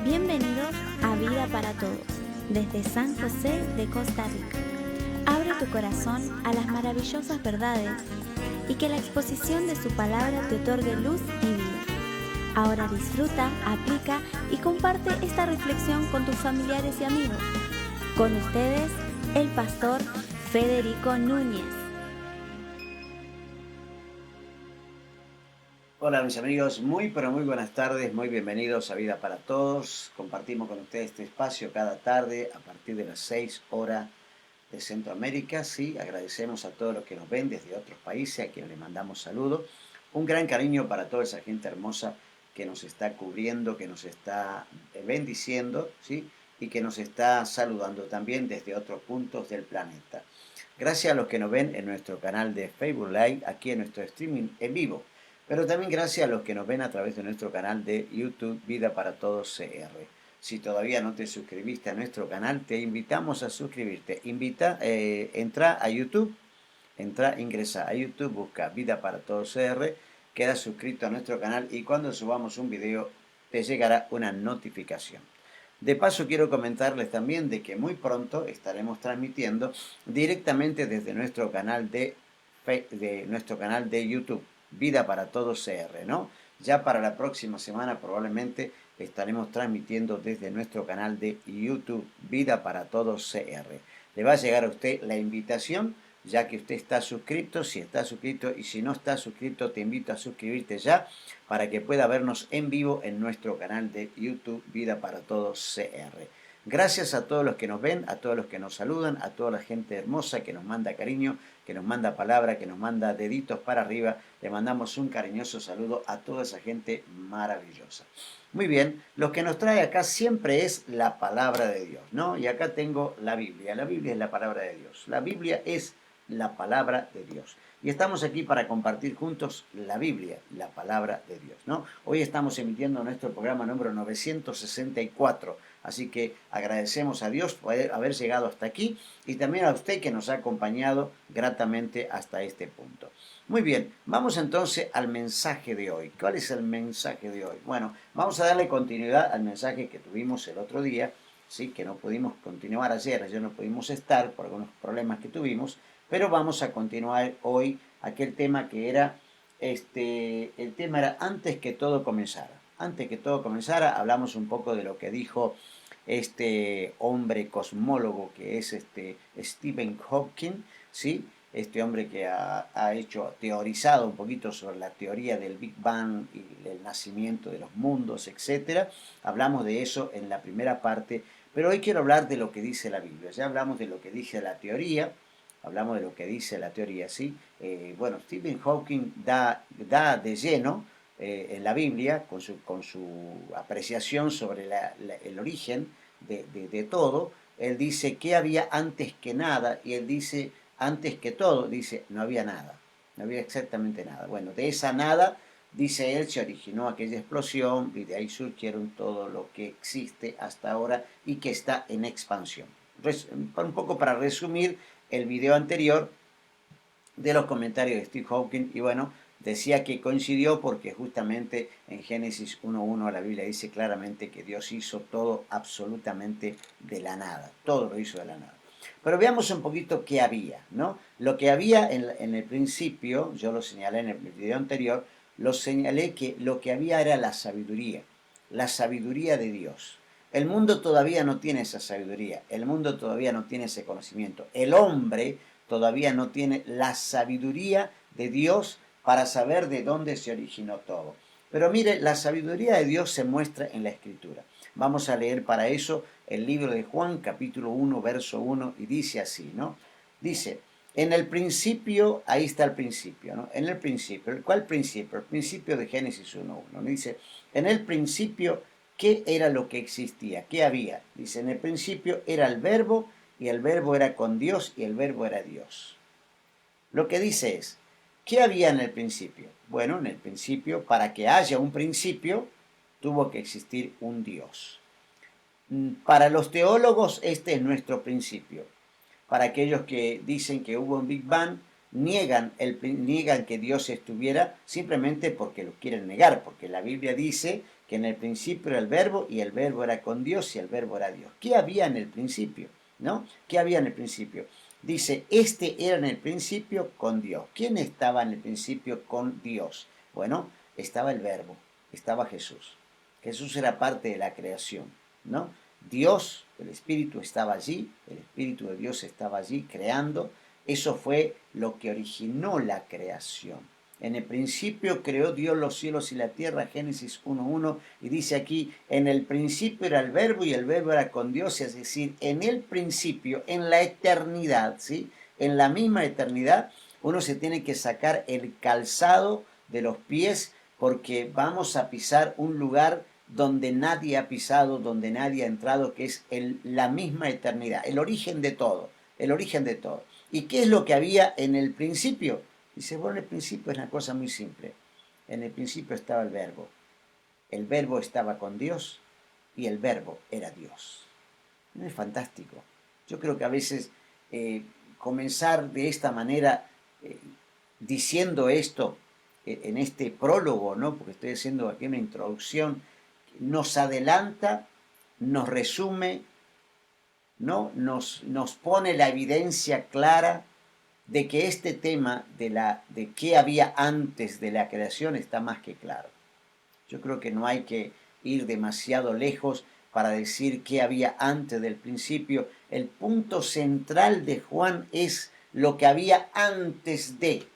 Bienvenidos a Vida para Todos, desde San José de Costa Rica. Abre tu corazón a las maravillosas verdades y que la exposición de su palabra te otorgue luz y vida. Ahora disfruta, aplica y comparte esta reflexión con tus familiares y amigos. Con ustedes, el pastor Federico Núñez. Hola mis amigos, muy buenas tardes, muy bienvenidos a Vida para Todos. Compartimos con ustedes este espacio cada tarde a partir de las 6 horas de Centroamérica. Sí, agradecemos a todos los que nos ven desde otros países, a quienes les mandamos saludos. Un gran cariño para toda esa gente hermosa que nos está cubriendo, que nos está bendiciendo, ¿sí? Y que nos está saludando también desde otros puntos del planeta. Gracias a los que nos ven en nuestro canal de Facebook Live, aquí en nuestro streaming en vivo. Pero también gracias a los que nos ven a través de nuestro canal de YouTube Vida para Todos CR. Si todavía no te suscribiste a nuestro canal, te invitamos a suscribirte. Entra a YouTube, ingresa a YouTube, busca Vida para Todos CR, queda suscrito a nuestro canal y cuando subamos un video te llegará una notificación. De paso quiero comentarles también de que muy pronto estaremos transmitiendo directamente desde nuestro canal de YouTube. Vida para Todos CR, ¿no? Ya para la próxima semana probablemente estaremos transmitiendo desde nuestro canal de YouTube Vida para Todos CR. Le va a llegar a usted la invitación, ya que usted está suscrito. Si está suscrito y si no está suscrito, te invito a suscribirte ya para que pueda vernos en vivo en nuestro canal de YouTube Vida para Todos CR. Gracias a todos los que nos ven, a todos los que nos saludan, a toda la gente hermosa que nos manda cariño, que nos manda palabra, que nos manda deditos para arriba. Le mandamos un cariñoso saludo a toda esa gente maravillosa. Muy bien, lo que nos trae acá siempre es la palabra de Dios, ¿no? Y acá tengo la Biblia. La Biblia es la palabra de Dios. La Biblia es la palabra de Dios. Y estamos aquí para compartir juntos la Biblia, la palabra de Dios, ¿no? Hoy estamos emitiendo nuestro programa número 964. Así que agradecemos a Dios por haber llegado hasta aquí y también a usted que nos ha acompañado gratamente hasta este punto. Muy bien, vamos entonces al mensaje de hoy. ¿Cuál es el mensaje de hoy? Bueno, vamos a darle continuidad al mensaje que tuvimos el otro día, sí, que no pudimos continuar ayer no pudimos estar por algunos problemas que tuvimos, pero vamos a continuar hoy aquel tema que era, el tema era antes que todo comenzara. Antes que todo comenzara, hablamos un poco de lo que dijo este hombre cosmólogo que es Stephen Hawking, ¿sí? Este hombre que ha teorizado un poquito sobre la teoría del Big Bang y el nacimiento de los mundos, etc. Hablamos de eso en la primera parte, pero hoy quiero hablar de lo que dice la Biblia. Ya hablamos de lo que dice la teoría, ¿sí? Bueno, Stephen Hawking da de lleno en la Biblia, con su apreciación sobre el origen de todo. Él dice que había antes que nada, y él dice antes que todo, dice no había nada, no había exactamente nada. Bueno, de esa nada, dice él, se originó aquella explosión y de ahí surgieron todo lo que existe hasta ahora y que está en expansión. Un poco para resumir el video anterior de los comentarios de Steve Hawking, y bueno, decía que coincidió porque justamente en Génesis 1.1 la Biblia dice claramente que Dios hizo todo absolutamente de la nada, todo lo hizo de la nada. Pero veamos un poquito qué había, ¿no? Lo que había en el principio, yo lo señalé en el video anterior, lo señalé que lo que había era la sabiduría de Dios. El mundo todavía no tiene esa sabiduría, el mundo todavía no tiene ese conocimiento. El hombre todavía no tiene la sabiduría de Dios para saber de dónde se originó todo. Pero mire, la sabiduría de Dios se muestra en la Escritura. Vamos a leer para eso el libro de Juan, capítulo 1, verso 1, y dice así, ¿no? Dice, en el principio, ahí está el principio, ¿no? En el principio, ¿cuál principio? El principio de Génesis 1.1. Dice, en el principio, ¿qué era lo que existía? ¿Qué había? Dice, en el principio era el verbo, y el verbo era con Dios, y el verbo era Dios. Lo que dice es, ¿qué había en el principio? Bueno, en el principio, para que haya un principio, tuvo que existir un Dios. Para los teólogos, este es nuestro principio. Para aquellos que dicen que hubo un Big Bang, niegan que Dios estuviera simplemente porque lo quieren negar, porque la Biblia dice que en el principio era el verbo y el verbo era con Dios y el verbo era Dios. ¿Qué había en el principio? ¿No? ¿Qué había en el principio? Dice, este era en el principio con Dios. ¿Quién estaba en el principio con Dios? Bueno, estaba el verbo, estaba Jesús. Jesús era parte de la creación, ¿no? Dios, el Espíritu estaba allí, el Espíritu de Dios estaba allí creando. Eso fue lo que originó la creación. En el principio creó Dios los cielos y la tierra, Génesis 1:1, y dice aquí, en el principio era el verbo y el verbo era con Dios, es decir, en el principio, en la eternidad, ¿sí? En la misma eternidad, uno se tiene que sacar el calzado de los pies porque vamos a pisar un lugar donde nadie ha pisado, donde nadie ha entrado, que es la misma eternidad, el origen de todo, el origen de todo. ¿Y qué es lo que había en el principio? Dice, bueno, el principio es una cosa muy simple. En el principio estaba el verbo estaba con Dios y el verbo era Dios. ¿No es fantástico? Yo creo que a veces comenzar de esta manera, diciendo esto en este prólogo, ¿no? Porque estoy haciendo aquí una introducción, nos adelanta, nos resume, ¿no? Nos pone la evidencia clara de que este tema de qué había antes de la creación está más que claro. Yo creo que no hay que ir demasiado lejos para decir qué había antes del principio. El punto central de Juan es lo que había antes de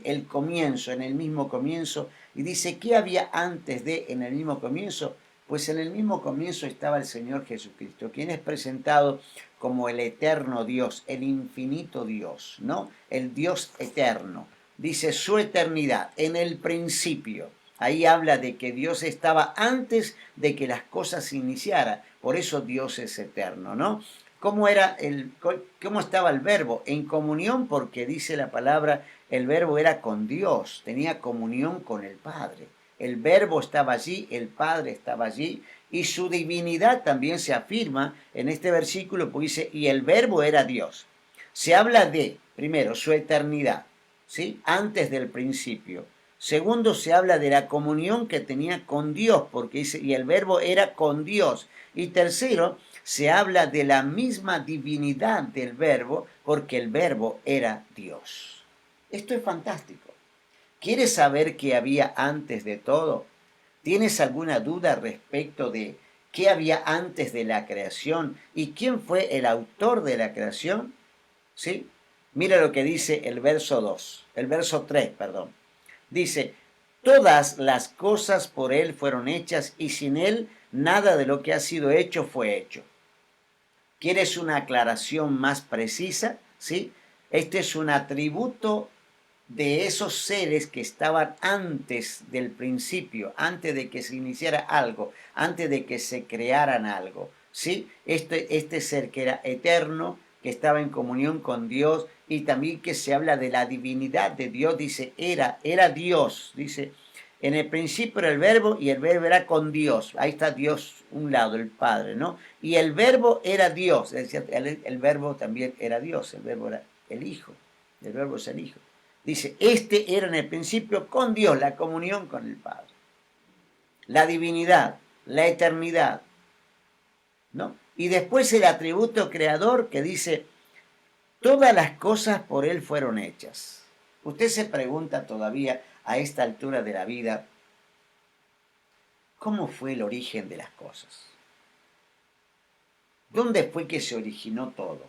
el comienzo, en el mismo comienzo. Y dice, ¿qué había antes de en el mismo comienzo? Pues en el mismo comienzo estaba el Señor Jesucristo, quien es presentado como el eterno Dios, el infinito Dios, ¿no? El Dios eterno. Dice su eternidad, en el principio. Ahí habla de que Dios estaba antes de que las cosas se iniciaran. Por eso Dios es eterno, ¿no? ¿Cómo estaba el verbo? En comunión, porque dice la palabra, el verbo era con Dios, tenía comunión con el Padre. El verbo estaba allí, el Padre estaba allí, y su divinidad también se afirma en este versículo, porque dice, y el verbo era Dios. Se habla de, primero, su eternidad, ¿sí? Antes del principio. Segundo, se habla de la comunión que tenía con Dios, porque dice, y el verbo era con Dios. Y tercero, se habla de la misma divinidad del verbo, porque el verbo era Dios. Esto es fantástico. ¿Quieres saber qué había antes de todo? ¿Tienes alguna duda respecto de qué había antes de la creación y quién fue el autor de la creación? ¿Sí? Mira lo que dice el verso 3, perdón. Dice, todas las cosas por Él fueron hechas y sin Él nada de lo que ha sido hecho fue hecho. ¿Quieres una aclaración más precisa? ¿Sí? Este es un atributo de esos seres que estaban antes del principio, antes de que se iniciara algo, antes de que se crearan algo. ¿Sí? Este ser que era eterno, que estaba en comunión con Dios, y también que se habla de la divinidad de Dios, dice, era Dios, dice, en el principio era el verbo y el verbo era con Dios. Ahí está Dios, un lado, el Padre, ¿no? Y el verbo era Dios, es decir, el verbo también era Dios, el verbo era el Hijo, el verbo es el Hijo. Dice, este era en el principio con Dios, la comunión con el Padre. La divinidad, la eternidad, ¿no? Y después el atributo creador que dice, todas las cosas por Él fueron hechas. Usted se pregunta todavía a esta altura de la vida, ¿cómo fue el origen de las cosas? ¿Dónde fue que se originó todo?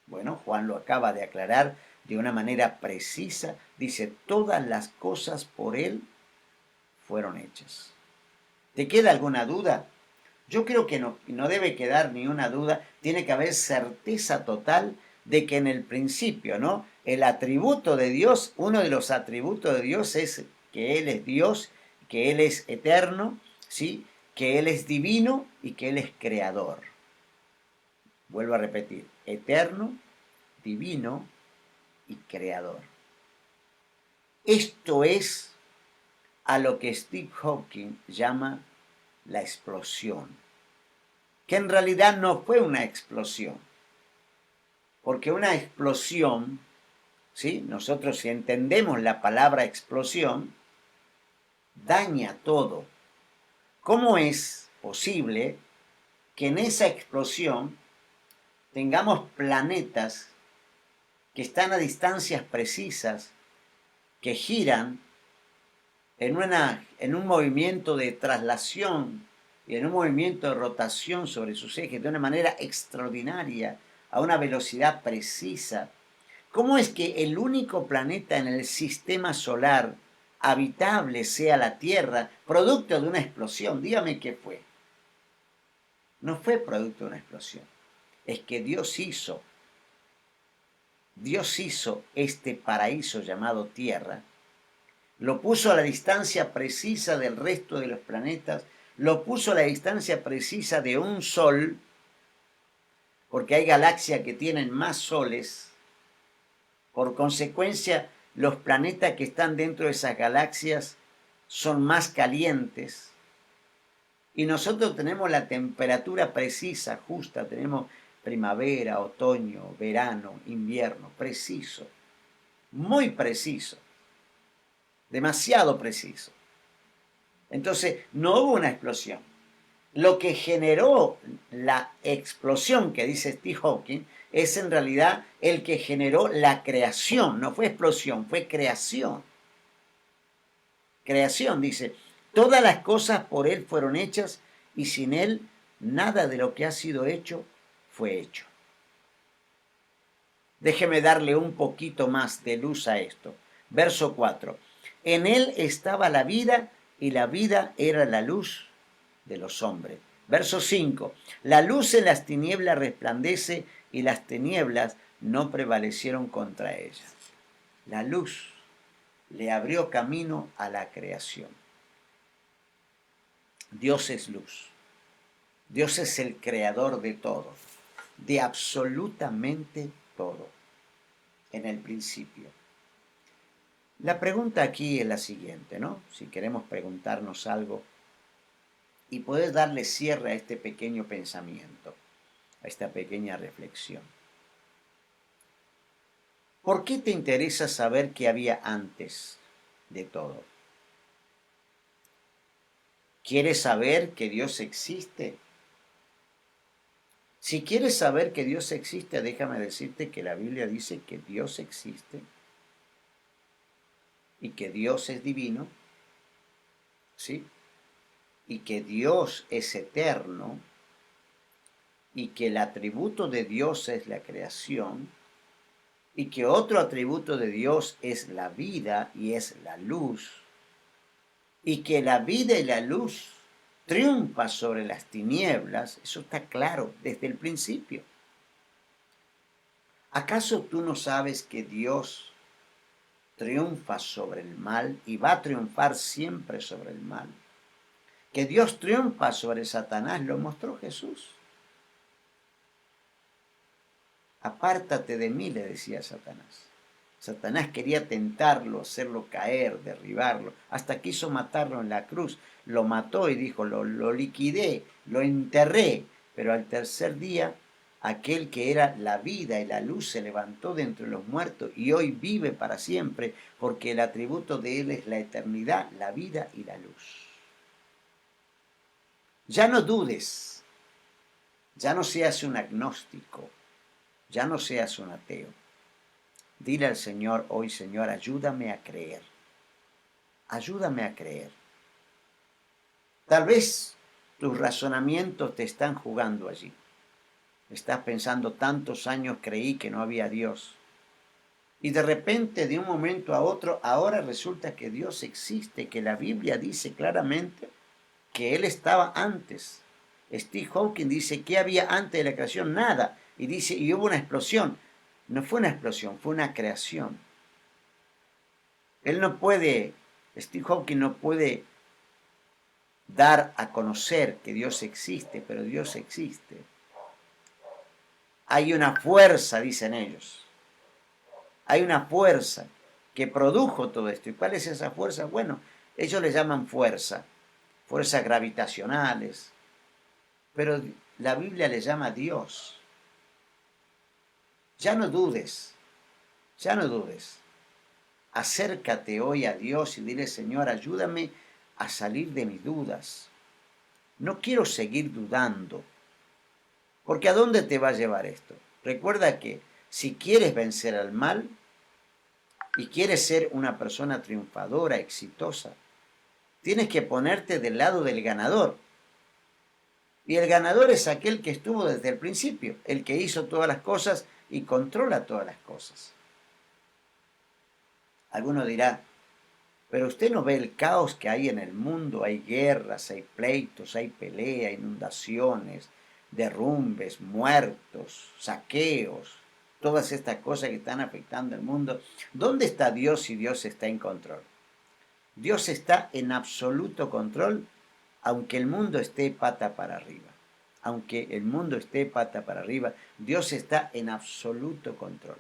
Bueno, Juan lo acaba de aclarar de una manera precisa. Dice, todas las cosas por Él fueron hechas. ¿Te queda alguna duda? Yo creo que no debe quedar ni una duda. Tiene que haber certeza total de que en el principio, ¿no? El atributo de Dios, uno de los atributos de Dios es que Él es Dios, que Él es eterno, ¿sí? Que Él es divino y que Él es creador. Vuelvo a repetir, eterno, divino y creador. Esto es a lo que Steve Hawking llama la explosión, que en realidad no fue una explosión, porque una explosión ¿sí? Nosotros si entendemos la palabra explosión, daña todo. ¿Cómo es posible que en esa explosión tengamos planetas que están a distancias precisas, que giran en un movimiento de traslación y en un movimiento de rotación sobre sus ejes de una manera extraordinaria, a una velocidad precisa? ¿Cómo es que el único planeta en el sistema solar habitable sea la Tierra, producto de una explosión? Dígame qué fue. No fue producto de una explosión. Es que Dios hizo este paraíso llamado Tierra, lo puso a la distancia precisa del resto de los planetas, lo puso a la distancia precisa de un sol, porque hay galaxias que tienen más soles. Por consecuencia, los planetas que están dentro de esas galaxias son más calientes. Y nosotros tenemos la temperatura precisa, justa, tenemos primavera, otoño, verano, invierno, preciso, muy preciso, demasiado preciso. Entonces, no hubo una explosión. Lo que generó la explosión que dice Steve Hawking es en realidad el que generó la creación. No fue explosión, fue creación. Creación, dice, todas las cosas por él fueron hechas y sin él nada de lo que ha sido hecho fue hecho. Déjeme darle un poquito más de luz a esto. Verso 4. En él estaba la vida y la vida era la luz de los hombres. Verso 5. La luz en las tinieblas resplandece y las tinieblas no prevalecieron contra ella. La luz le abrió camino a la creación. Dios es luz. Dios es el creador de todo, de absolutamente todo, en el principio. La pregunta aquí es la siguiente, ¿no? Si queremos preguntarnos algo y poder darle cierre a este pequeño pensamiento, a esta pequeña reflexión. ¿Por qué te interesa saber qué había antes de todo? ¿Quieres saber que Dios existe? Si quieres saber que Dios existe, déjame decirte que la Biblia dice que Dios existe y que Dios es divino, ¿sí? Y que Dios es eterno y que el atributo de Dios es la creación y que otro atributo de Dios es la vida y es la luz y que la vida y la luz triunfa sobre las tinieblas. Eso está claro desde el principio. ¿Acaso tú no sabes que Dios triunfa sobre el mal y va a triunfar siempre sobre el mal? Que Dios triunfa sobre Satanás, lo mostró Jesús. Apártate de mí, le decía Satanás. Satanás quería tentarlo, hacerlo caer, derribarlo, hasta quiso matarlo en la cruz. Lo mató y dijo, lo liquidé, lo enterré, pero al tercer día aquel que era la vida y la luz se levantó de entre los muertos y hoy vive para siempre, porque el atributo de él es la eternidad, la vida y la luz. Ya no dudes, ya no seas un agnóstico, ya no seas un ateo. Dile al Señor hoy, Señor, ayúdame a creer. Ayúdame a creer. Tal vez tus razonamientos te están jugando allí. Estás pensando, tantos años creí que no había Dios. Y de repente, de un momento a otro, ahora resulta que Dios existe, que la Biblia dice claramente que Él estaba antes. Steve Hawking dice, ¿qué había antes de la creación? Nada. Y dice, y hubo una explosión. No fue una explosión, fue una creación. Steve Hawking no puede dar a conocer que Dios existe, pero Dios existe. Hay una fuerza, dicen ellos. Hay una fuerza que produjo todo esto. ¿Y cuál es esa fuerza? Bueno, ellos le llaman fuerzas gravitacionales, pero la Biblia le llama Dios. Ya no dudes, Ya no dudes. Acércate hoy a Dios y dile, Señor, ayúdame a salir de mis dudas. No quiero seguir dudando. Porque ¿a dónde te va a llevar esto? Recuerda que si quieres vencer al mal y quieres ser una persona triunfadora, exitosa, tienes que ponerte del lado del ganador. Y el ganador es aquel que estuvo desde el principio, el que hizo todas las cosas y controla todas las cosas. Alguno dirá, pero usted no ve el caos que hay en el mundo, hay guerras, hay pleitos, hay pelea, inundaciones, derrumbes, muertos, saqueos, todas estas cosas que están afectando el mundo. ¿Dónde está Dios si Dios está en control? Dios está en absoluto control, aunque el mundo esté pata para arriba. Aunque el mundo esté pata para arriba, Dios está en absoluto control.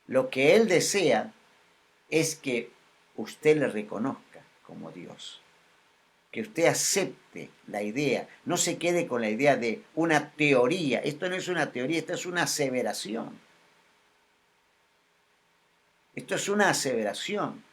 Lo que Él desea es que usted le reconozca como Dios, que usted acepte la idea, no se quede con la idea de una teoría. Esto no es una teoría, esto es una aseveración. Esto es una aseveración.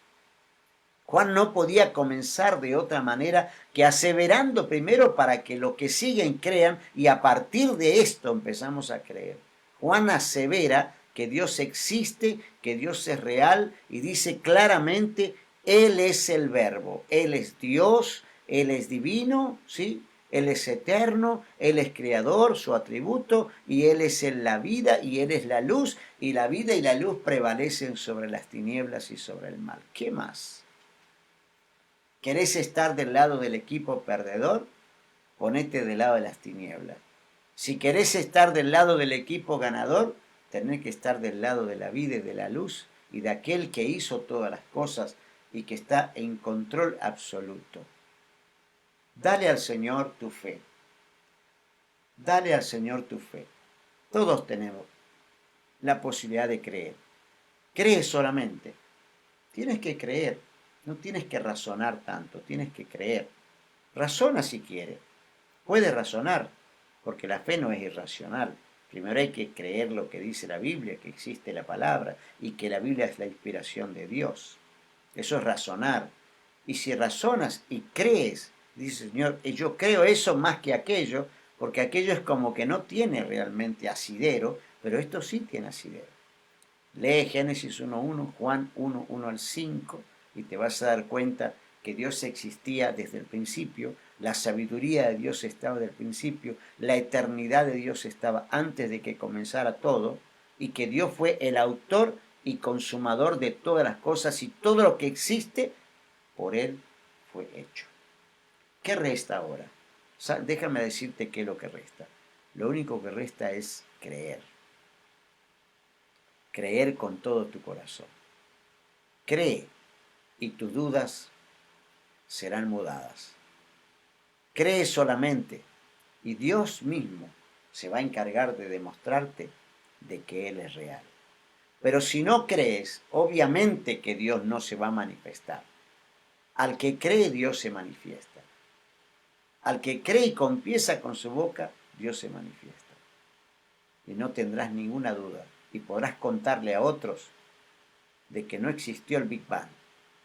Juan no podía comenzar de otra manera que aseverando primero para que los que siguen crean, y a partir de esto empezamos a creer. Juan asevera que Dios existe, que Dios es real, y dice claramente, Él es el Verbo, Él es Dios, Él es divino, ¿sí? Él es eterno, Él es creador, su atributo, y Él es en la vida, y Él es la luz, y la vida y la luz prevalecen sobre las tinieblas y sobre el mal. ¿Qué más? ¿Querés estar del lado del equipo perdedor? Ponete del lado de las tinieblas. Si querés estar del lado del equipo ganador, tenés que estar del lado de la vida y de la luz y de aquel que hizo todas las cosas y que está en control absoluto. Dale al Señor tu fe. Dale al Señor tu fe. Todos tenemos la posibilidad de creer. Cree solamente. Tienes que creer. No tienes que razonar tanto, tienes que creer. Razona si quieres. Puedes razonar, porque la fe no es irracional. Primero hay que creer lo que dice la Biblia, que existe la palabra y que la Biblia es la inspiración de Dios. Eso es razonar. Y si razonas y crees, dice Señor, yo creo eso más que aquello, porque aquello es como que no tiene realmente asidero, pero esto sí tiene asidero. Lee Génesis 1.1, Juan 1.1 al 5, y te vas a dar cuenta que Dios existía desde el principio, la sabiduría de Dios estaba desde el principio, la eternidad de Dios estaba antes de que comenzara todo, y que Dios fue el autor y consumador de todas las cosas, y todo lo que existe, por Él fue hecho. ¿Qué resta ahora? Déjame decirte qué es lo que resta. Lo único que resta es creer. Creer con todo tu corazón. Cree y tus dudas serán mudadas. Cree solamente y Dios mismo se va a encargar de demostrarte de que Él es real. Pero si no crees, obviamente que Dios no se va a manifestar. Al que cree, Dios se manifiesta. Al que cree y confiesa con su boca, Dios se manifiesta. Y no tendrás ninguna duda y podrás contarle a otros de que no existió el Big Bang,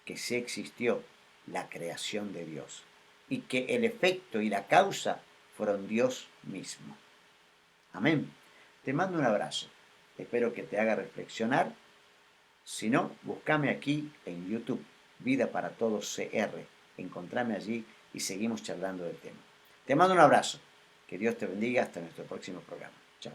que sí existió la creación de Dios y que el efecto y la causa fueron Dios mismo. Amén. Te mando un abrazo. Espero que te haga reflexionar. Si no, búscame aquí en YouTube, Vida para Todos CR. Encontrame allí y seguimos charlando del tema. Te mando un abrazo. Que Dios te bendiga hasta nuestro próximo programa. Chao.